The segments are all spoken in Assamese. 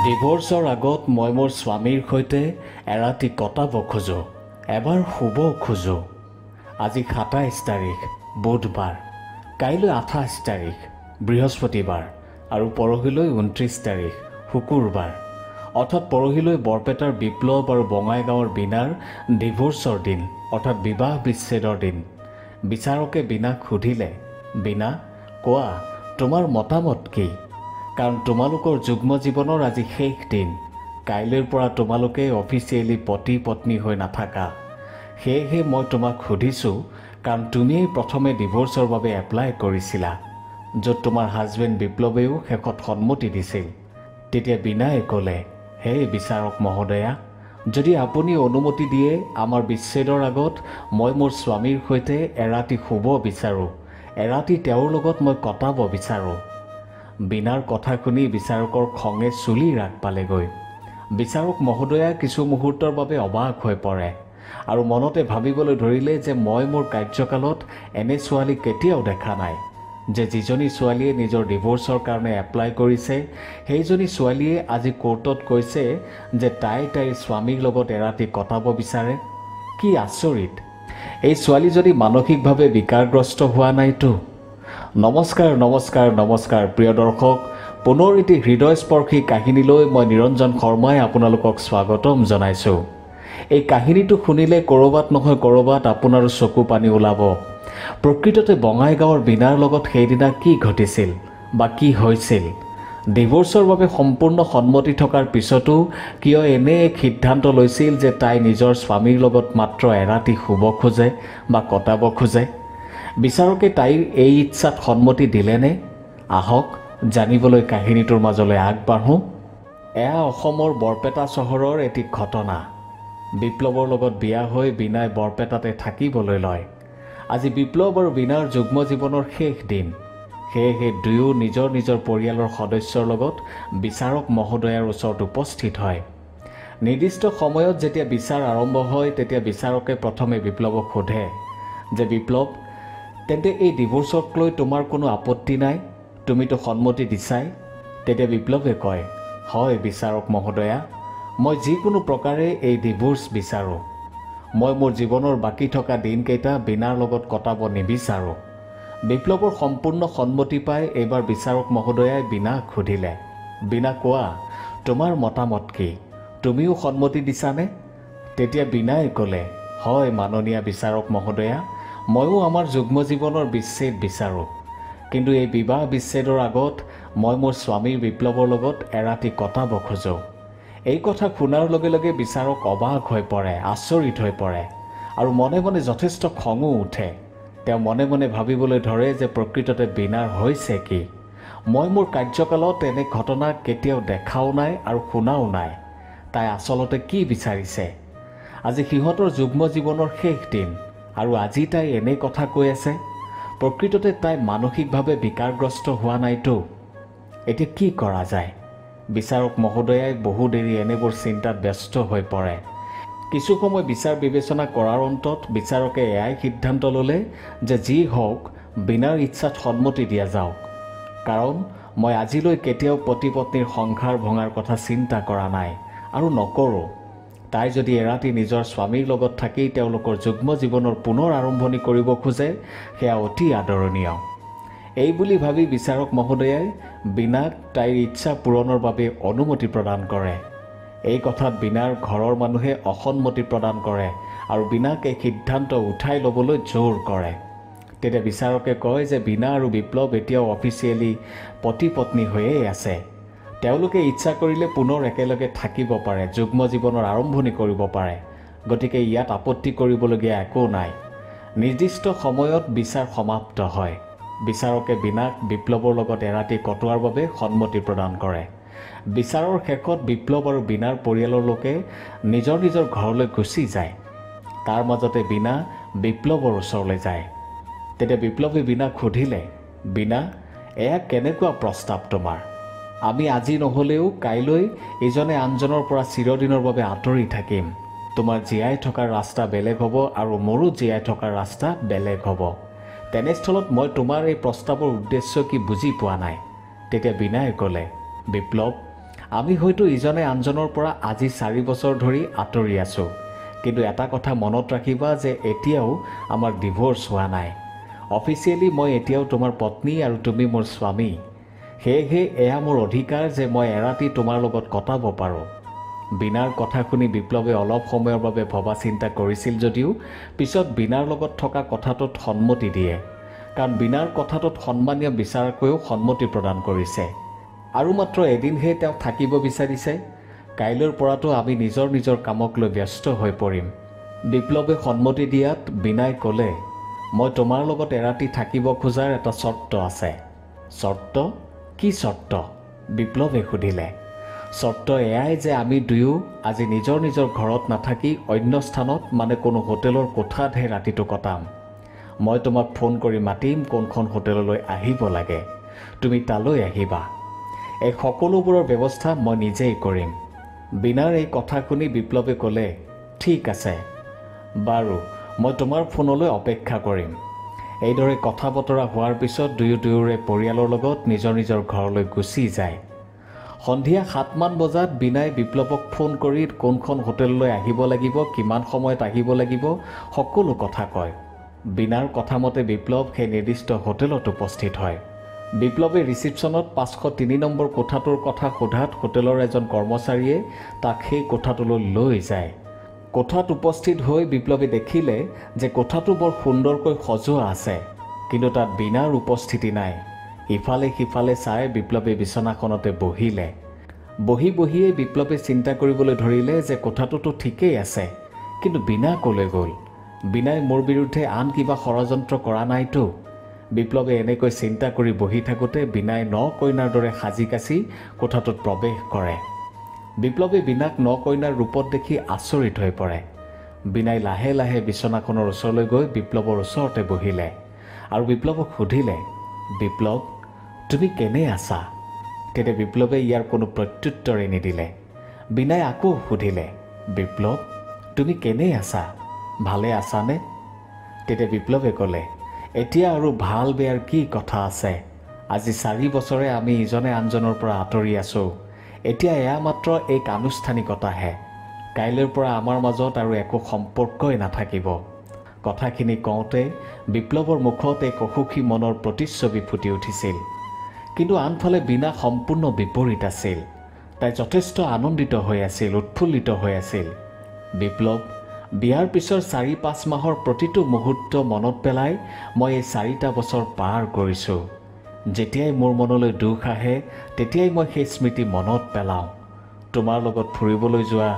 ডিভোৰ্চৰ আগত মই মোৰ স্বামীৰ সৈতে এৰাতি কটাব খোজোঁ, এবাৰ শুব খোজোঁ। আজি ২৭ তাৰিখ বুধবাৰ, কাইলৈ ২৮ তাৰিখ বৃহস্পতিবাৰ আৰু পৰহিলৈ ২৯ তাৰিখ শুকুৰবাৰ। অৰ্থাৎ পৰহিলৈ বৰপেটাৰ বিপ্লৱ আৰু বঙাইগাঁৱৰ বীণাৰ ডিভোৰ্চৰ দিন, অৰ্থাৎ বিবাহ বিচ্ছেদৰ দিন। বিচাৰকে বীণাক সুধিলে, বীণা কোৱা তোমাৰ মতামত কি? কাৰণ তোমালোকৰ যুগ্ম জীৱনৰ আজি শেষ দিন। কাইলৈৰ পৰা তোমালোকে অফিচিয়েলি পতি পত্নী হৈ নাথাকা। সেয়েহে মই তোমাক সুধিছোঁ, কাৰণ তুমিয়েই প্ৰথমে ডিভোৰ্চৰ বাবে এপ্লাই কৰিছিলা, য'ত তোমাৰ হাজবেণ্ড বিপ্লৱেও শেষত সন্মতি দিছিল। তেতিয়া বীণাই ক'লে, হে বিচাৰক মহোদয়া, যদি আপুনি অনুমতি দিয়ে আমাৰ বিচ্ছেদৰ আগত মই মোৰ স্বামীৰ সৈতে এৰাতি শুব বিচাৰোঁ, এৰাতি তেওঁৰ লগত মই কটাব বিচাৰোঁ। বীণাৰ কথা শুনি বিচাৰকৰ খঙে চুলি ৰাগ পালেগৈ। বিচাৰক মহোদয়া কিছু মুহূৰ্তৰ বাবে অবাক হৈ পৰে আৰু মনতে ভাবিবলৈ ধৰিলে যে মই মোৰ কাৰ্যকালত এনে ছোৱালী কেতিয়াও দেখা নাই, যে যিজনী ছোৱালীয়ে নিজৰ ডিভোৰ্চৰ কাৰণে এপ্লাই কৰিছে সেইজনী ছোৱালীয়ে আজি কোৰ্টত কৈছে যে তাইৰ স্বামীৰ লগত এৰাতি কটাব বিচাৰে। কি আচৰিত! এই ছোৱালীজনী মানসিকভাৱে বিকাৰগ্ৰস্ত হোৱা নাইতো? নমস্কাৰ নমস্কাৰ নমস্কাৰ প্ৰিয় দৰ্শক, পুনৰ এটি হৃদয়স্পৰ্শী কাহিনীলৈ মই নিৰঞ্জন শৰ্মাই আপোনালোকক স্বাগতম জনাইছোঁ। এই কাহিনীটো শুনিলে ক'ৰবাত নহয় ক'ৰবাত আপোনাৰো চকু পানী ওলাব। প্ৰকৃততে বঙাইগাঁৱৰ বীণাৰ লগত সেইদিনা কি ঘটিছিল বা কি হৈছিল? ডিভোৰ্চৰ বাবে সম্পূৰ্ণ সন্মতি থকাৰ পিছতো কিয় এনে এক সিদ্ধান্ত লৈছিল যে তাই নিজৰ স্বামীৰ লগত মাত্ৰ এৰাতি শুব খোজে বা কটাব খোজে? বিচাৰকে তাইৰ এই ইচ্ছাত সন্মতি দিলেনে? আহক জানিবলৈ কাহিনীটোৰ মাজলৈ আগবাঢ়োঁ। এয়া অসমৰ বৰপেটা চহৰৰ এটি ঘটনা। বিপ্লৱৰ লগত বিয়া হৈ বীণাই বৰপেটাতে থাকিবলৈ লয়। আজি বিপ্লৱ আৰু বীণাৰ যুগ্ম জীৱনৰ শেষ দিন। সেয়েহে দুয়ো নিজৰ নিজৰ পৰিয়ালৰ সদস্যৰ লগত বিচাৰক মহোদয়াৰ ওচৰত উপস্থিত হয়। নিৰ্দিষ্ট সময়ত যেতিয়া বিচাৰ আৰম্ভ হয় তেতিয়া বিচাৰকে প্ৰথমে বিপ্লৱক সোধে যে বিপ্লৱ, তেন্তে এই ডিভোৰ্চক লৈ তোমাৰ কোনো আপত্তি নাই? তুমিতো সন্মতি দিছাই। তেতিয়া বিপ্লৱে কয়, হয় বিচাৰক মহোদয়া, মই যিকোনো প্ৰকাৰে এই ডিভোৰ্চ বিচাৰোঁ। মই মোৰ জীৱনৰ বাকী থকা দিনকেইটা বীণাৰ লগত কটাব নিবিচাৰোঁ। বিপ্লৱৰ সম্পূৰ্ণ সন্মতি পাই এইবাৰ বিচাৰক মহোদয়াই বীণাক সুধিলে, বীণা কোৱা তোমাৰ মতামত কি? তুমিও সন্মতি দিছানে? তেতিয়া বীণাই ক'লে, হয় মাননীয় বিচাৰক মহোদয়া, ময়ো আমাৰ যুগ্ম জীৱনৰ বিচ্ছেদ বিচাৰোঁ। কিন্তু এই বিবাহ বিচ্ছেদৰ আগত মই মোৰ স্বামীৰ বিপ্লৱৰ লগত এৰাতি কটাব খোজোঁ। এই কথা শুনাৰ লগে লগে বিচাৰক অবাক হৈ পৰে, আচৰিত হৈ পৰে আৰু মনে মনে যথেষ্ট খঙো উঠে। তেওঁ মনে মনে ভাবিবলৈ ধৰে যে প্ৰকৃততে বীণাৰ হৈছে কি? মই মোৰ কাৰ্যকালত এনে ঘটনা কেতিয়াও দেখাও নাই আৰু শুনাও নাই। তাই আচলতে কি বিচাৰিছে? আজি সিহঁতৰ যুগ্ম জীৱনৰ শেষ দিন আৰু আজি তাই এনে কথা কৈ আছে। প্ৰকৃততে তাই মানসিকভাৱে বিকাৰগ্ৰস্ত হোৱা নাইতো? এতিয়া কি কৰা যায়? বিচাৰক মহোদয়াই বহু দেৰি এনেবোৰ চিন্তাত ব্যস্ত হৈ পৰে। কিছু সময় বিচাৰ বিবেচনা কৰাৰ অন্তত বিচাৰকে এয়াই সিদ্ধান্ত ল'লে যে যি হওক বীণাৰ ইচ্ছাত সন্মতি দিয়া যাওক। কাৰণ মই আজিলৈ কেতিয়াও পতি পত্নীৰ সংসাৰ ভঙাৰ কথা চিন্তা কৰা নাই আৰু নকৰোঁ। তাই যদি এৰাতি নিজৰ স্বামীৰ লগত থাকি তেওঁলোকৰ যুগ্ম জীৱনৰ পুনৰ আৰম্ভণি কৰিব খোজে, সেয়া অতি আদৰণীয়। এই বুলি ভাবি বিচাৰক মহোদয়াই বীণাক তাইৰ ইচ্ছা পূৰণৰ বাবে অনুমতি প্ৰদান কৰে। এই কথাত বীণাৰ ঘৰৰ মানুহে অসন্মতি প্ৰদান কৰে আৰু বীণাক এই সিদ্ধান্ত উঠাই ল'বলৈ জোৰ কৰে। তেতিয়া বিচাৰকে কয় যে বীণা আৰু বিপ্লৱ এতিয়াও অফিচিয়েলি পতি পত্নী হৈয়ে আছে। তেওঁলোকে ইচ্ছা কৰিলে পুনৰ একেলগে থাকিব পাৰে, যুগ্ম জীৱনৰ আৰম্ভণি কৰিব পাৰে। গতিকে ইয়াত আপত্তি কৰিবলগীয়া একো নাই। নিৰ্দিষ্ট সময়ত বিচাৰ সমাপ্ত হয়। বিচাৰকে বীণাক বিপ্লৱৰ লগত এৰাতি কটোৱাৰ বাবে সন্মতি প্ৰদান কৰে। বিচাৰৰ শেষত বিপ্লৱ আৰু বীণাৰ পৰিয়ালৰ লোকে নিজৰ নিজৰ ঘৰলৈ গুচি যায়। তাৰ মাজতে বীণা বিপ্লৱৰ ওচৰলৈ যায়। তেতিয়া বিপ্লৱে বীণাক সুধিলে, বীণা এয়া কেনেকুৱা প্ৰস্তাৱ তোমাৰ? আমি আজি নহ'লেও কাইলৈ ইজনে আনজনৰ পৰা চিৰদিনৰ বাবে আঁতৰি থাকিম। তোমাৰ জীয়াই থকাৰ ৰাস্তা বেলেগ হ'ব আৰু মোৰো জীয়াই থকাৰ ৰাস্তা বেলেগ হ'ব। তেনেস্থলত মই তোমাৰ এই প্ৰস্তাৱৰ উদ্দেশ্য কি বুজি পোৱা নাই। তেতিয়া বীণাই ক'লে, বিপ্লৱ আমি হয়তো ইজনে আনজনৰ পৰা আজি 4 বছৰ ধৰি আঁতৰি আছোঁ, কিন্তু এটা কথা মনত ৰাখিবা যে এতিয়াও আমাৰ ডিভোৰ্চ হোৱা নাই। অফিচিয়েলি মই এতিয়াও তোমাৰ পত্নী আৰু তুমি মোৰ স্বামী। সেয়েহে এয়া মোৰ অধিকাৰ যে মই এৰাতি তোমাৰ লগত কটাব পাৰোঁ। বীণাৰ কথা শুনি বিপ্লৱে অলপ সময়ৰ বাবে ভবা চিন্তা কৰিছিল যদিও পিছত বীণাৰ লগত থকা কথাটোত সন্মতি দিয়ে, কাৰণ বীণাৰ কথাটোত সন্মানীয় বিচাৰকৈও সন্মতি প্ৰদান কৰিছে। আৰু মাত্ৰ এদিনহে তেওঁ থাকিব বিচাৰিছে। কাইলৈৰ পৰাতো আমি নিজৰ নিজৰ কামক লৈ ব্যস্ত হৈ পৰিম। বিপ্লৱে সন্মতি দিয়াত বীণাই ক'লে, মই তোমাৰ লগত এৰাতি থাকিব খোজাৰ এটা চৰ্ত আছে। চৰ্ত? কি চৰ্ত? বিপ্লৱে সুধিলে। চৰ্ত এয়াই যে আমি দুয়ো আজি নিজৰ নিজৰ ঘৰত নাথাকি অন্য স্থানত, মানে কোনো হোটেলৰ কোঠাতহে ৰাতিটো কটাম। মই তোমাক ফোন কৰি মাতিম কোনখন হোটেললৈ আহিব লাগে, তুমি তালৈ আহিবা। এই সকলোবোৰৰ ব্যৱস্থা মই নিজেই কৰিম। বীণাৰ এই কথা শুনি বিপ্লৱে ক'লে, ঠিক আছে বাৰু, মই তোমাৰ ফোনলৈ অপেক্ষা কৰিম। এইদৰে কথা বতৰা হোৱাৰ পিছত দুয়োৰে পৰিয়ালৰ লগত নিজৰ নিজৰ ঘৰলৈ গুচি যায়। সন্ধিয়া 7মান বজাত বীণাই বিপ্লৱক ফোন কৰি কোনখন হোটেললৈ আহিব লাগিব, কিমান সময়ত আহিব লাগিব, সকলো কথা কয়। বীণাৰ কথামতে বিপ্লৱ সেই নিৰ্দিষ্ট হোটেলত উপস্থিত হয়। বিপ্লৱে ৰিচিপশ্যনত 503 নম্বৰ কোঠাটোৰ কথা সোধাত হোটেলৰ এজন কৰ্মচাৰীয়ে তাক সেই কোঠাটোলৈ লৈ যায়। কোঠাত উপস্থিত হৈ বিপ্লৱে দেখিলে যে কোঠাটো বৰ সুন্দৰকৈ সজোৱা আছে, কিন্তু তাত বীণাৰ উপস্থিতি নাই। ইফালে সিফালে চাই বিপ্লৱে বিচনাখনতে বহিলে। বহিয়েই বিপ্লৱে চিন্তা কৰিবলৈ ধৰিলে যে কোঠাটোতো ঠিকেই আছে, কিন্তু বীণা ক'লৈ গ'ল? বীণাই মোৰ বিৰুদ্ধে আন কিবা ষড়যন্ত্ৰ কৰা নাইতো? বিপ্লৱে এনেকৈ চিন্তা কৰি বহি থাকোঁতে বীণাই ন কইনাৰ দৰে সাজি কাচি কোঠাটোত প্ৰৱেশ কৰে। বিপ্লৱে বীণাক ন কইনাৰ ৰূপত দেখি আচৰিত হৈ পৰে। বীণাই লাহে লাহে বিচনাখনৰ ওচৰলৈ গৈ বিপ্লৱৰ ওচৰতে বহিলে আৰু বিপ্লৱক সুধিলে, বিপ্লৱ, তুমি কেনে আছা? তেতিয়া বিপ্লৱে ইয়াৰ কোনো প্ৰত্যুত্তৰে নিদিলে। বীণাই আকৌ সুধিলে, বিপ্লৱ, তুমি কেনে আছা? ভালে আছানে? তেতিয়া বিপ্লৱে ক'লে, এতিয়া আৰু ভাল বেয়াৰ কি কথা আছে? আজি 4 বছৰে আমি ইজনে আনজনৰ পৰা আঁতৰি আছোঁ। এতিয়া এয়া মাত্ৰ এক আনুষ্ঠানিকতাহে। কাইলৈৰ পৰা আমাৰ মাজত আৰু একো সম্পৰ্কই নাথাকিব। কথাখিনি কওঁতে বিপ্লৱৰ মুখত এক অসুখী মনৰ প্ৰতিচ্ছবি ফুটি উঠিছিল। কিন্তু আনফালে বীণা সম্পূৰ্ণ বিপৰীত আছিল। তাই যথেষ্ট আনন্দিত হৈ আছিল, উৎফুল্লিত হৈ আছিল। বিপ্লৱ, বিয়াৰ পিছৰ 4-5 মাহৰ প্ৰতিটো মুহূৰ্ত মনত পেলাই মই এই 4টা বছৰ পাৰ কৰিছোঁ। যেতিয়াই মোৰ মনলৈ দুখ আহে তেতিয়াই মই সেই স্মৃতি মনত পেলাওঁ। তোমাৰ লগত ফুৰিবলৈ যোৱা,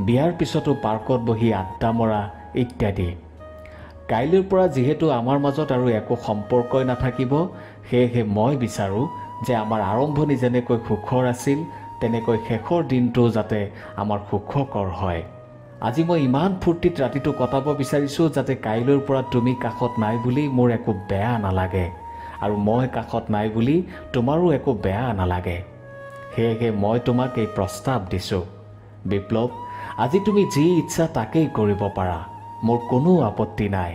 বিয়াৰ পিছতো পাৰ্কত বহি আড্ডা মৰা ইত্যাদি। কাইলৈৰ পৰা যিহেতু আমাৰ মাজত আৰু একো সম্পৰ্কই নাথাকিব, সেয়েহে মই বিচাৰোঁ যে আমাৰ আৰম্ভণি যেনেকৈ সুখৰ আছিল তেনেকৈ শেষৰ দিনটো যাতে আমাৰ সুখকৰ হয়। আজি মই ইমান ফূৰ্তিত ৰাতিটো কটাব বিচাৰিছোঁ যাতে কাইলৈৰ পৰা তুমি কাষত নাই বুলি মোৰ একো বেয়া নালাগে, আৰু মই কাষত নাই বুলি তোমাৰো একো বেয়া নালাগে। সেয়েহে মই তোমাক এই প্ৰস্তাৱ দিছোঁ। বিপ্লৱ, আজি তুমি যি ইচ্ছা তাকেই কৰিব পাৰা, মোৰ কোনো আপত্তি নাই।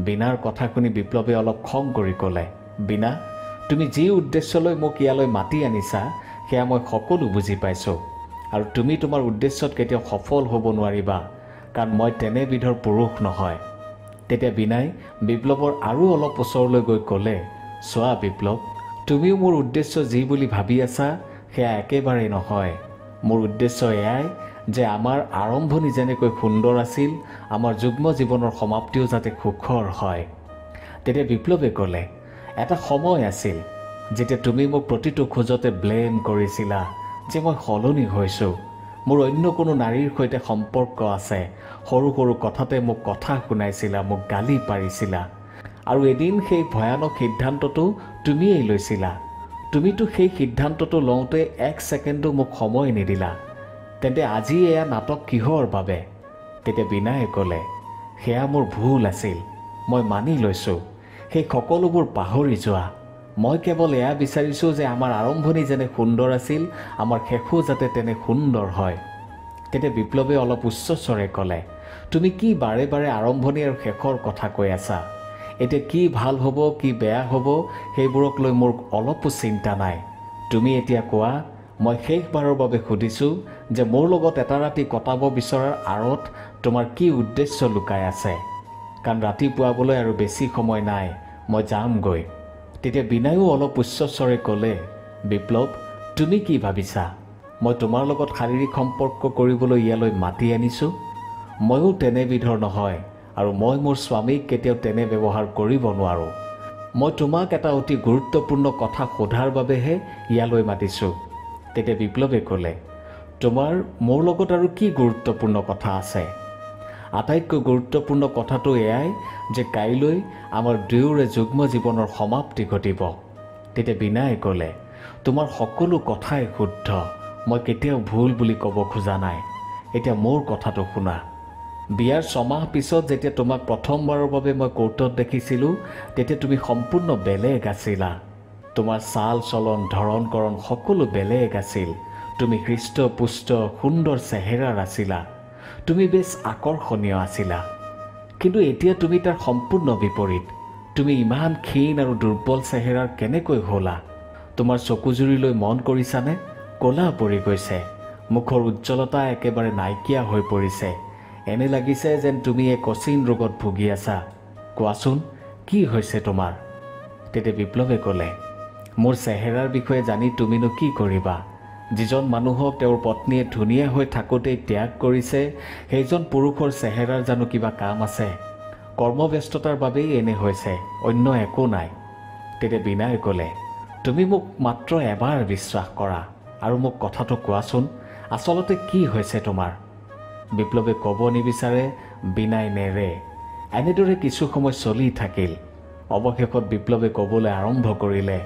বীণাৰ কথা শুনি বিপ্লৱে অলপ খং কৰি ক'লে, বীণা, তুমি যি উদ্দেশ্যলৈ মোক ইয়ালৈ মাতি আনিছা সেয়া মই সকলো বুজি পাইছোঁ, আৰু তুমি তোমাৰ উদ্দেশ্যত কেতিয়াও সফল হ'ব নোৱাৰিবা, কাৰণ মই তেনেবিধৰ পুৰুষ নহয়। তেতিয়া বীণাই বিপ্লৱৰ আৰু অলপ ওচৰলৈ গৈ ক'লে, চোৱা বিপ্লৱ, তুমিও মোৰ উদ্দেশ্য যি বুলি ভাবি আছা সেয়া একেবাৰেই নহয়। মোৰ উদ্দেশ্য এয়াই যে আমাৰ আৰম্ভণি যেনেকৈ সুন্দৰ আছিল, আমাৰ যুগ্ম জীৱনৰ সমাপ্তিও যাতে সুখৰ হয়। তেতিয়া বিপ্লৱে ক'লে, এটা সময় আছিল যেতিয়া তুমি মোক প্ৰতিটো খোজতে ব্লেম কৰিছিলা যে মই সলনি হৈছোঁ, মোৰ অন্য কোনো নাৰীৰ সৈতে সম্পৰ্ক আছে, সৰু সৰু কথাতে মোক কথা শুনাইছিলা, মোক গালি পাৰিছিলা, আৰু এদিন সেই ভয়ানক সিদ্ধান্তটো তুমিয়েই লৈছিলা। তুমিতো সেই সিদ্ধান্তটো লওঁতে 1 ছেকেণ্ডো মোক সময় নিদিলা। তেন্তে আজি এয়া নাটক কিহৰ বাবে? তেতিয়া বীণাই ক'লে, সেয়া মোৰ ভুল আছিল, মই মানি লৈছোঁ। সেই সকলোবোৰ পাহৰি যোৱা। মই কেৱল এয়া বিচাৰিছোঁ যে আমাৰ আৰম্ভণি যেনে সুন্দৰ আছিল, আমাৰ শেষো যাতে তেনে সুন্দৰ হয়। তেতিয়া বিপ্লৱে অলপ উচ্চস্বৰে ক'লে, তুমি কি বাৰে বাৰে আৰম্ভণি আৰু শেষৰ কথা কৈ আছা? এতিয়া কি ভাল হ'ব কি বেয়া হ'ব সেইবোৰক লৈ মোৰ অলপো চিন্তা নাই। তুমি এতিয়া কোৱা, মই শেষবাৰৰ বাবে সুধিছোঁ যে মোৰ লগত এটা ৰাতি কটাব বিচৰাৰ আঁৰত তোমাৰ কি উদ্দেশ্য লুকাই আছে, কাৰণ ৰাতি পুৱাবলৈ আৰু বেছি সময় নাই, মই যামগৈ। তেতিয়া বিনায়ো অলপ উচ্চস্বৰে ক'লে, বিপ্লৱ, তুমি কি ভাবিছা? মই তোমাৰ লগত শাৰীৰিক সম্পৰ্ক কৰিবলৈ ইয়ালৈ মাতি আনিছোঁ? ময়ো তেনেবিধৰ নহয়, আৰু মই মোৰ স্বামীক কেতিয়াও তেনে ব্যৱহাৰ কৰিব নোৱাৰোঁ। মই তোমাক এটা অতি গুৰুত্বপূৰ্ণ কথা সোধাৰ বাবেহে ইয়ালৈ মাতিছোঁ। তেতিয়া বিপ্লৱে ক'লে, তোমাৰ মোৰ লগত আৰু কি গুৰুত্বপূৰ্ণ কথা আছে? আটাইতকৈ গুৰুত্বপূৰ্ণ কথাটো এয়াই যে কাইলৈ আমাৰ দুয়োৰে যুগ্ম জীৱনৰ সমাপ্তি ঘটিব। তেতিয়া বিনায়ে ক'লে, তোমাৰ সকলো কথাই শুদ্ধ, মই কেতিয়াও ভুল বুলি ক'ব খোজা নাই। এতিয়া মোৰ কথাটো শুনা। বিয়াৰ 6 মাহ পিছত যেতিয়া তোমাক প্ৰথমবাৰৰ বাবে মই কোৰ্টত দেখিছিলোঁ, তেতিয়া তুমি সম্পূৰ্ণ বেলেগ আছিলা। তোমাৰ চাল চলন ধৰণ কৰণ সকলো বেলেগ আছিল। তুমি হৃষ্টপুষ্ট সুন্দৰ চেহেৰাৰ আছিলা। তুমি বেছ আকৰ্ষণীয় আছিলা। কিন্তু এতিয়া তুমি তাৰ সম্পূৰ্ণ বিপৰীত। তুমি ইমান ক্ষীণ আৰু দুৰ্বল চেহেৰাৰ কেনেকৈ হ'লা? তোমাৰ চকুজুৰিলৈ মন কৰিছানে? ক'লা পৰি গৈছে। মুখৰ উজ্জ্বলতা একেবাৰে নাইকিয়া হৈ পৰিছে। এনে লাগিছে যেন তুমি এক অচিন ৰোগত ভুগি আছা। কোৱাচোন, কি হৈছে তোমাৰ? তেতিয়া বিপ্লৱে ক'লে, মোৰ চেহেৰাৰ বিষয়ে জানি তুমিনো কি কৰিবা? যিজন মানুহক তেওঁৰ পত্নীয়ে ধুনীয়া হৈ থাকোঁতেই ত্যাগ কৰিছে, সেইজন পুৰুষৰ চেহেৰাৰ জানো কিবা কাম আছে? কৰ্মব্যস্ততাৰ বাবেই এনে হৈছে, অন্য একো নাই। তেতিয়া বিনায়ে ক'লে, তুমি মোক মাত্ৰ এবাৰ বিশ্বাস কৰা আৰু মোক কথাটো কোৱাচোন, আচলতে কি হৈছে তোমাৰ? বিপ্লৱে ক'ব নিবিচাৰে, বিনাই নেৰে। এনেদৰে কিছু সময় চলি থাকিল। অৱশেষত বিপ্লৱে ক'বলৈ আৰম্ভ কৰিলে,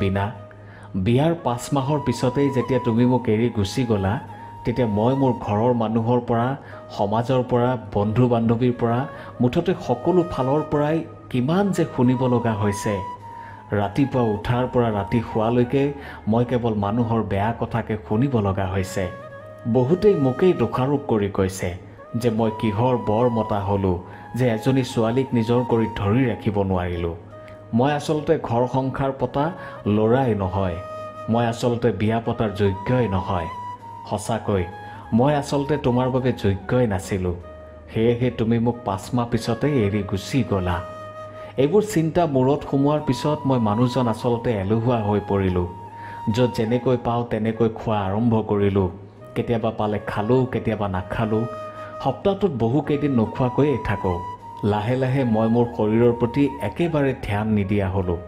বিনা, বিয়াৰ 5 মাহৰ পিছতেই যেতিয়া তুমি মোক এৰি গুচি গ'লা, তেতিয়া মই মোৰ ঘৰৰ মানুহৰ পৰা, সমাজৰ পৰা, বন্ধু বান্ধৱীৰ পৰা, মুঠতে সকলো ফালৰ পৰাই কিমান যে শুনিব লগা হৈছে। ৰাতিপুৱা উঠাৰ পৰা ৰাতি শোৱালৈকে মই কেৱল মানুহৰ বেয়া কথাকে শুনিব লগা হৈছে। বহুতেই মোকেই দোষাৰোপ কৰি কৈছে যে মই কিহৰ বৰ মতা হ'লোঁ, যে এজনী ছোৱালীক নিজৰ কৰি ধৰি ৰাখিব নোৱাৰিলোঁ। মই আচলতে ঘৰ সংসাৰ পতা ল'ৰাই নহয়। মই আচলতে বিয়া পতাৰ যোগ্যই নহয়। সঁচাকৈ মই আচলতে তোমাৰ বাবে যোগ্যই নাছিলোঁ। সেয়েহে তুমি মোক 5 মাহ পিছতেই এৰি গুচি গ'লা। এইবোৰ চিন্তা মূৰত সোমোৱাৰ পিছত মই মানুহজন আচলতে এলেহুৱা হৈ পৰিলোঁ। য'ত যেনেকৈ পাওঁ তেনেকৈ খোৱা আৰম্ভ কৰিলোঁ। কেতিয়াবা পালে খালোঁ, কেতিয়াবা নাখালোঁ। সপ্তাহটোত বহুকেইদিন নোখোৱাকৈয়ে থাকোঁ। লাহে লাহে মই মোৰ শৰীৰৰ প্ৰতি একেবাৰে ধ্যান নিদিয়া হ'লোঁ।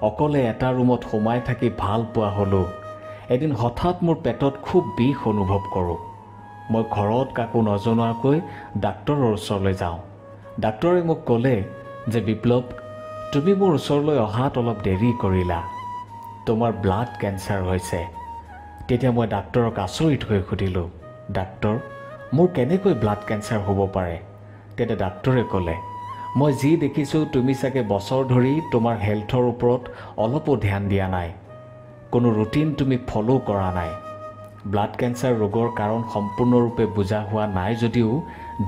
অকলে এটা ৰুমত সোমাই থাকি ভাল পোৱা হ'লোঁ। এদিন হঠাৎ মোৰ পেটত খুব বিষ অনুভৱ কৰোঁ। মই ঘৰত কাকো নজনোৱাকৈ ডাক্তৰৰ ওচৰলৈ যাওঁ। ডাক্তৰে মোক ক'লে যে বিপ্লৱ, তুমি মোৰ ওচৰলৈ অহাত অলপ দেৰি কৰিলা। তোমাৰ ব্লাড কেঞ্চাৰ হৈছে। তেতিয়া মই ডাক্তৰক আচৰিত হৈ সুধিলোঁ, ডাক্তৰ, মোৰ কেনেকৈ ব্লাড কেঞ্চাৰ হ'ব পাৰে? তেতিয়া ডাক্তৰে ক'লে, মই যি দেখিছোঁ তুমি চাগে বছৰ ধৰি তোমাৰ হেল্থৰ ওপৰত অলপো ধ্যান দিয়া নাই। কোনো ৰুটিন তুমি ফ'ল' কৰা নাই। ব্লাড কেঞ্চাৰ ৰোগৰ কাৰণ সম্পূৰ্ণৰূপে বুজা হোৱা নাই যদিও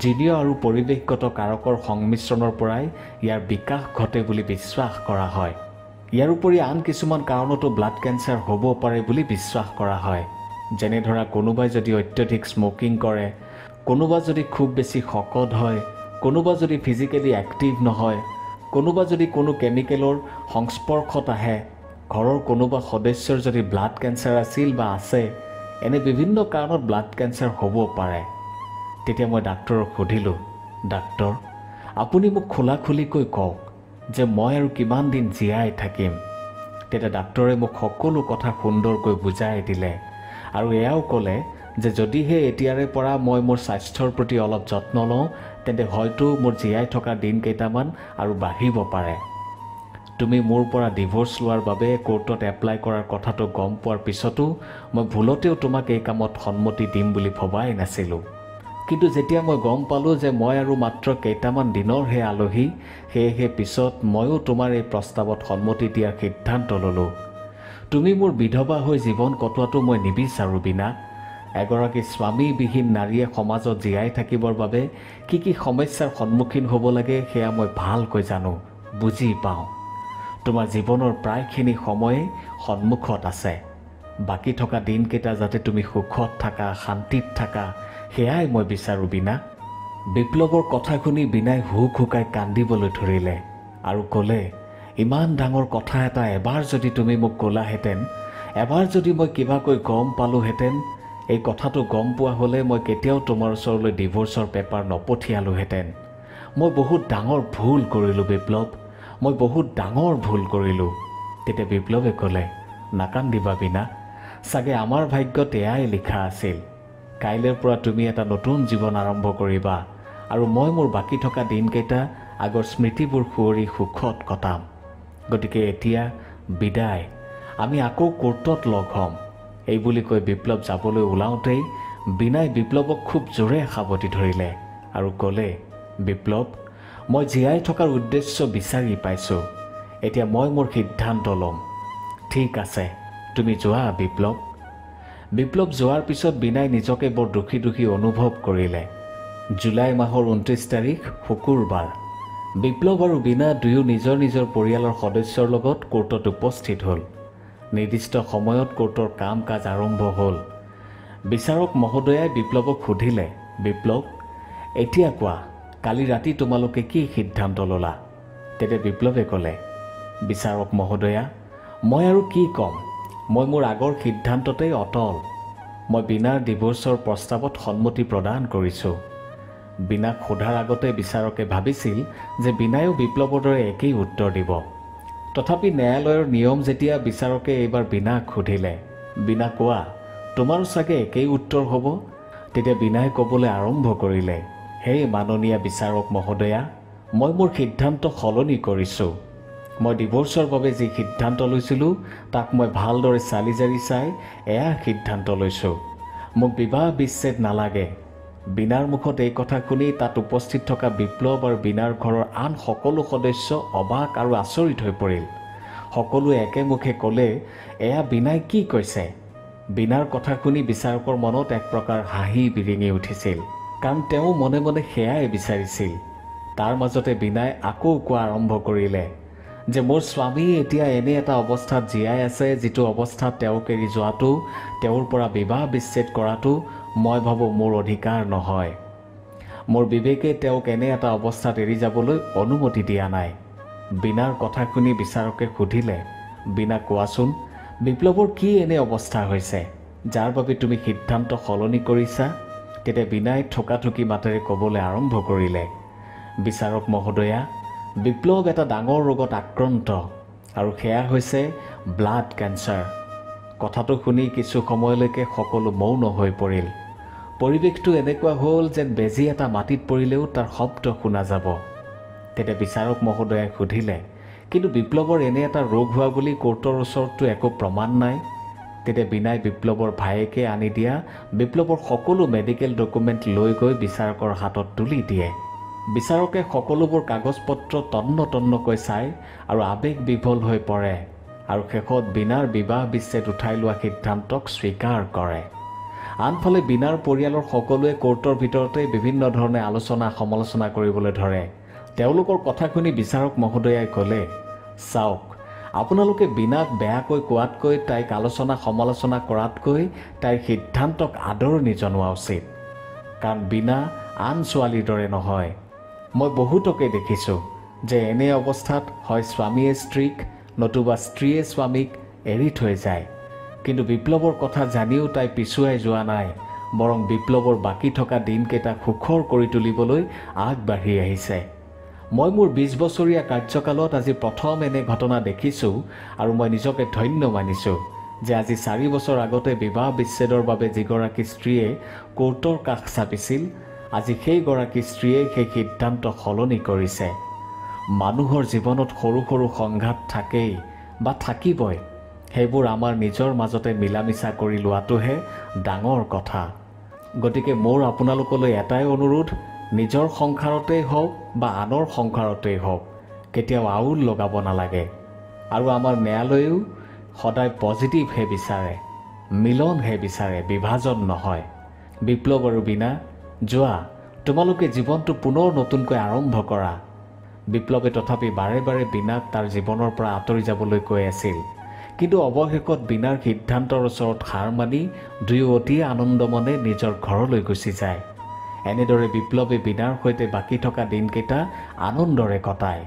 জিনীয় আৰু পৰিৱেশগত কাৰকৰ সংমিশ্ৰণৰ পৰাই ইয়াৰ বিকাশ ঘটে বুলি বিশ্বাস কৰা হয়। ইয়াৰ উপৰি আন কিছুমান কাৰণতো ব্লাড কেঞ্চাৰ হ'ব পাৰে বুলি বিশ্বাস কৰা হয়। যেনে ধৰা কোনোবাই যদি অত্যধিক স্মকিং কৰে, কোনোবা যদি খুব বেছি শকত হয়, কোনোবা যদি ফিজিকেলি এক্টিভ নহয়, কোনোবা যদি কোনো কেমিকেলৰ সংস্পৰ্শত আহে, ঘৰৰ কোনোবা সদস্যৰ যদি ব্লাড কেঞ্চাৰ আছিল বা আছে, এনে বিভিন্ন কাৰণত ব্লাড কেঞ্চাৰ হ'ব পাৰে। তেতিয়া মই ডাক্তৰক সুধিলোঁ, ডাক্তৰ, আপুনি মোক খোলাখুলিকৈ কওক যে মই আৰু কিমান দিন জীয়াই থাকিম। তেতিয়া ডাক্তৰে মোক সকলো কথা সুন্দৰকৈ বুজাই দিলে আৰু এয়াও ক'লে যে যদিহে এতিয়াৰে পৰা মই মোৰ স্বাস্থ্যৰ প্ৰতি অলপ যত্ন লওঁ, তেন্তে হয়তো মোৰ জীয়াই থকা দিন কেইটামান আৰু বাঢ়িব পাৰে। তুমি মোৰ পৰা ডিভোৰ্চ লোৱাৰ বাবে কোৰ্টত এপ্লাই কৰাৰ কথাটো গম পোৱাৰ পিছতো মই ভুলতেও তোমাক এই কামত সন্মতি দিম বুলি ভবাই নাছিলোঁ। কিন্তু যেতিয়া মই গম পালোঁ যে মই আৰু মাত্ৰ কেইটামান দিনৰহে আলহী, সেয়েহে পিছত ময়ো তোমাৰ এই প্ৰস্তাৱত সন্মতি দিয়াৰ সিদ্ধান্ত ল'লোঁ। তুমি মোৰ বিধৱা হৈ জীৱন কটোৱাটো মই নিবিচাৰোঁ বিনা। এগৰাকী স্বামীবিহীন নাৰীয়ে সমাজত জীয়াই থাকিবৰ বাবে কি কি সমস্যাৰ সন্মুখীন হ'ব লাগে সেয়া মই ভালকৈ জানো, বুজি পাওঁ। তোমাৰ জীৱনৰ প্ৰায়খিনি সময়ে সন্মুখত আছে। বাকী থকা দিনকেইটা যাতে তুমি সুখত থাকা, শান্তিত থাকা, সেয়াই মই বিচাৰোঁ বীণা। বিপ্লৱৰ কথা শুনি বীণাই হুক হুকাই কান্দিবলৈ ধৰিলে আৰু ক'লে, ইমান ডাঙৰ কথা এটা এবাৰ যদি তুমি মোক ক'লাহেঁতেন, এবাৰ যদি মই কিবাকৈ গম পালোহেঁতেন, এই কথাটো গম পোৱা হ'লে মই কেতিয়াও তোমাৰ ওচৰলৈ ডিভোৰ্চৰ পেপাৰ নপঠিয়ালোহেঁতেন। মই বহুত ডাঙৰ ভুল কৰিলোঁ বিপ্লৱ, মই বহুত ডাঙৰ ভুল কৰিলোঁ। তেতিয়া বিপ্লৱে ক'লে, নাকান্দিবা বীণা, চাগে আমাৰ ভাগ্যত এয়াই লিখা আছিল। কাইলৈৰ পৰা তুমি এটা নতুন জীৱন আৰম্ভ কৰিবা আৰু মই মোৰ বাকী থকা দিনকেইটা আগৰ স্মৃতিবোৰ সুঁৱৰি সুখত কটাম। গতিকে এতিয়া বিদায়, আমি আকৌ কোৰ্টত লগ হ'ম। এই বুলি কৈ বিপ্লৱ যাবলৈ ওলাওঁতেই বীণাই বিপ্লৱক খুব জোৰে সাৱটি ধৰিলে আৰু ক'লে, বিপ্লৱ, মই জীয়াই থকাৰ উদ্দেশ্য বিচাৰি পাইছোঁ। এতিয়া মই মোৰ সিদ্ধান্ত ল'ম। ঠিক আছে, তুমি যোৱা বিপ্লৱ। বিপ্লৱ যোৱাৰ পিছত বীণাই নিজকে বৰ দুখী দুখী অনুভৱ কৰিলে। জুলাই মাহৰ 29 তাৰিখ শুকুৰবাৰ। বিপ্লৱ আৰু বীণা দুয়ো নিজৰ নিজৰ পৰিয়ালৰ সদস্যৰ লগত কোৰ্টত উপস্থিত হ'ল। নিৰ্দিষ্ট সময়ত কোৰ্টৰ কাম কাজ আৰম্ভ হ'ল। বিচাৰক মহোদয়াই বিপ্লৱক সুধিলে, বিপ্লৱ, এতিয়া কোৱা, কালি ৰাতি তোমালোকে কি সিদ্ধান্ত ল'লা? তেতিয়া বিপ্লৱে ক'লে, বিচাৰক মহোদয়া, মই আৰু কি ক'ম, মই মোৰ আগৰ সিদ্ধান্ততেই অটল। মই বীণাৰ ডিভোৰ্চৰ প্ৰস্তাৱত সন্মতি প্ৰদান কৰিছোঁ। বীণাক সোধাৰ আগতে বিচাৰকে ভাবিছিল যে বীণায়ো বিপ্লৱৰ দৰে একেই উত্তৰ দিব। তথাপি ন্যায়ালয়ৰ নিয়ম যেতিয়া বিচাৰকে এইবাৰ বীণাক সুধিলে, বীণা কোৱা, তোমাৰো চাগে একেই উত্তৰ হ'ব? তেতিয়া বীণাই ক'বলৈ আৰম্ভ কৰিলে, হে মাননীয় বিচাৰক মহোদয়া, মই মোৰ সিদ্ধান্ত সলনি কৰিছোঁ। মই ডিভোৰ্চৰ বাবে যি সিদ্ধান্ত লৈছিলোঁ তাক মই ভালদৰে চালি জাৰি চাই এয়া সিদ্ধান্ত লৈছোঁ। মোক বিবাহ বিচ্ছেদ নালাগে। বীণাৰ মুখত এই কথা শুনি তাত উপস্থিত থকা বিপ্লৱ আৰু বীণাৰ ঘৰৰ আন সকলো সদস্য অবাক আৰু আচৰিত হৈ পৰিল। সকলোৱে একেমুখে ক'লে, এয়া বীণাই কি কৈছে? বীণাৰ কথা শুনি বিচাৰকৰ মনত এক প্ৰকাৰ হাঁহি বিৰিঙি উঠিছিল, কাৰণ তেওঁ মনে মনে সেয়াই বিচাৰিছিল। তাৰ মাজতে বীণাই আকৌ কোৱা আৰম্ভ কৰিলে যে মোৰ স্বামী এতিয়া এনে এটা অৱস্থাত জীয়াই আছে যিটো অৱস্থাত তেওঁক এৰি যোৱাটো, তেওঁৰ পৰা বিবাহ বিচ্ছেদ কৰাটো মই ভাবোঁ মোৰ অধিকাৰ নহয়। মোৰ বিবেকে তেওঁক এনে এটা অৱস্থাত এৰি যাবলৈ অনুমতি দিয়া নাই। বীণাৰ কথা শুনি বিচাৰকে সুধিলে, বীণা কোৱাচোন, বিপ্লৱৰ কি এনে অৱস্থা হৈছে যাৰ বাবে তুমি সিদ্ধান্ত সলনি কৰিছা? তেতিয়া বীণাই ঠোকাঠুকি মাতেৰে ক'বলৈ আৰম্ভ কৰিলে, বিচাৰক মহোদয়া, বিপ্লৱ এটা ডাঙৰ ৰোগত আক্ৰান্ত আৰু সেয়া হৈছে ব্লাড কেঞ্চাৰ। কথাটো শুনি কিছু সময়লৈকে সকলো মৌন হৈ পৰিল। পৰিৱেশটো এনেকুৱা হ'ল যেন বেজী এটা মাটিত পৰিলেও তাৰ শব্দ শুনা যাব। তেতিয়া বিচাৰক মহোদয়াই সুধিলে, কিন্তু বিপ্লৱৰ এনে এটা ৰোগ হোৱা বুলি কোৰ্টৰ ওচৰততো একো প্ৰমাণ নাই। তেতিয়া বীণাই বিপ্লৱৰ ভায়েকে আনি দিয়া বিপ্লৱৰ সকলো মেডিকেল ডকুমেণ্ট লৈ গৈ বিচাৰকৰ হাতত তুলি দিয়ে। বিচাৰকে সকলোবোৰ কাগজ পত্ৰ তন্ন তন্নকৈ চাই আৰু আৱেগ বিভল হৈ পৰে আৰু শেষত বীণাৰ বিবাহ বিচ্ছেদ উঠাই লোৱা সিদ্ধান্তক স্বীকাৰ কৰে। আনফালে বীণাৰ পৰিয়ালৰ সকলোৱে কোৰ্টৰ ভিতৰতে বিভিন্ন ধৰণে আলোচনা সমালোচনা কৰিবলৈ ধৰে। তেওঁলোকৰ কথা শুনি বিচাৰক মহোদয়াই ক'লে, চাওক, আপোনালোকে বীণাক বেয়াকৈ কোৱাতকৈ, তাইক আলোচনা সমালোচনা কৰাতকৈ তাইৰ সিদ্ধান্তক আদৰণি জনোৱা উচিত। কাৰণ বীণা আন ছোৱালীৰ দৰে নহয়। মই বহুতকে দেখিছোঁ যে এনে অৱস্থাত হয় স্বামীয়ে স্ত্ৰীক নতুবা স্ত্ৰীয়ে স্বামীক এৰি থৈ যায়। কিন্তু বিপ্লৱৰ কথা জানিও তাই পিছুৱাই যোৱা নাই, বৰং বিপ্লৱৰ বাকী থকা দিনকেইটা সুখৰ কৰি তুলিবলৈ আগবাঢ়ি আহিছে। মই মোৰ 20 বছৰীয়া কাৰ্যকালত আজি প্ৰথম এনে ঘটনা দেখিছোঁ আৰু মই নিজকে ধন্য মানিছোঁ যে আজি 4 বছৰ আগতে বিবাহ বিচ্ছেদৰ বাবে যিগৰাকী স্ত্ৰীয়ে কোৰ্টৰ কাষ চাপিছিল, আজি সেইগৰাকী স্ত্ৰীয়ে সেই সিদ্ধান্ত সলনি কৰিছে। মানুহৰ জীৱনত সৰু সৰু সংঘাত থাকেই বা থাকিবই, সেইবোৰ আমাৰ নিজৰ মাজতে মিলা মিছা কৰি লোৱাটোহে ডাঙৰ কথা। গতিকে মোৰ আপোনালোকলৈ এটাই অনুৰোধ, নিজৰ সংসাৰতেই হওক বা আনৰ সংসাৰতেই হওক কেতিয়াও আউল লগাব নালাগে। আৰু আমাৰ ন্যায়ালয়েও সদায় পজিটিভহে বিচাৰে, মিলনহে বিচাৰে, বিভাজন নহয়। বিপ্লৱ আৰু বীণা, যোৱা, তোমালোকে জীৱনটো পুনৰ নতুনকৈ আৰম্ভ কৰা। বিপ্লৱে তথাপি বাৰে বাৰে বীণাক তাৰ জীৱনৰ পৰা আঁতৰি যাবলৈ কৈ আছিল, কিন্তু অৱশেষত বীণাৰ সিদ্ধান্তৰ ওচৰত হাৰ মানি দুয়ো অতি আনন্দমনে নিজৰ ঘৰলৈ গুচি যায়। এনেদৰে বিপ্লৱে বীণাৰ সৈতে বাকী থকা দিনকেইটা আনন্দৰে কটায়।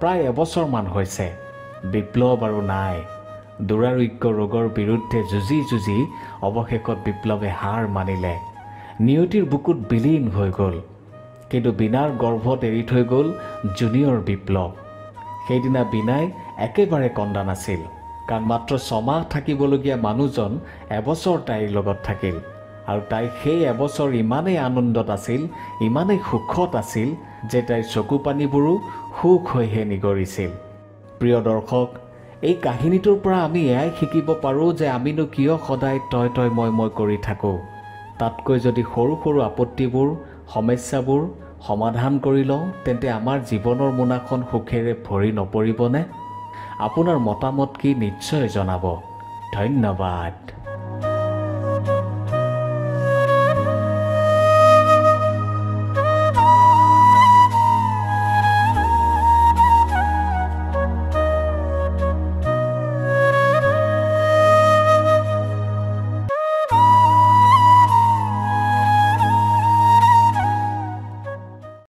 প্ৰায় এবছৰমান হৈছে বিপ্লৱ আৰু নাই। দুৰাৰোগ্য ৰোগৰ বিৰুদ্ধে যুঁজি যুঁজি অৱশেষত বিপ্লৱে হাৰ মানিলে। নিয়তিৰ বুকুত বিলীন হৈ গ'ল। কিন্তু বীণাৰ গৰ্ভত এৰি থৈ গ'ল জুনিয়ৰ বিপ্লৱ। সেইদিনা বীণাই একেবাৰে কন্দা নাছিল, কাৰণ মাত্ৰ 6 মাহ থাকিবলগীয়া মানুহজন এবছৰ তাইৰ লগত থাকিল। আৰু তাই সেই এবছৰ ইমানেই আনন্দত আছিল, ইমানেই সুখত আছিল যে তাইৰ চকু পানীবোৰো সুখ হৈহে নিগৰিছিল। প্ৰিয় দৰ্শক, এই কাহিনীটোৰ পৰা আমি এয়াই শিকিব পাৰোঁ যে আমিনো কিয় সদায় তই তই মই কৰি থাকোঁ। তাতকৈ যদি সৰু সৰু আপত্তিবোৰ, সমস্যাবোৰ সমাধান কৰি লওঁ, তেন্তে আমাৰ জীৱনৰ মোনাখন সুখেৰে ভৰি নপৰিবনে? আপোনাৰ মতামত কি নিশ্চয় জনাব। ধন্যবাদ।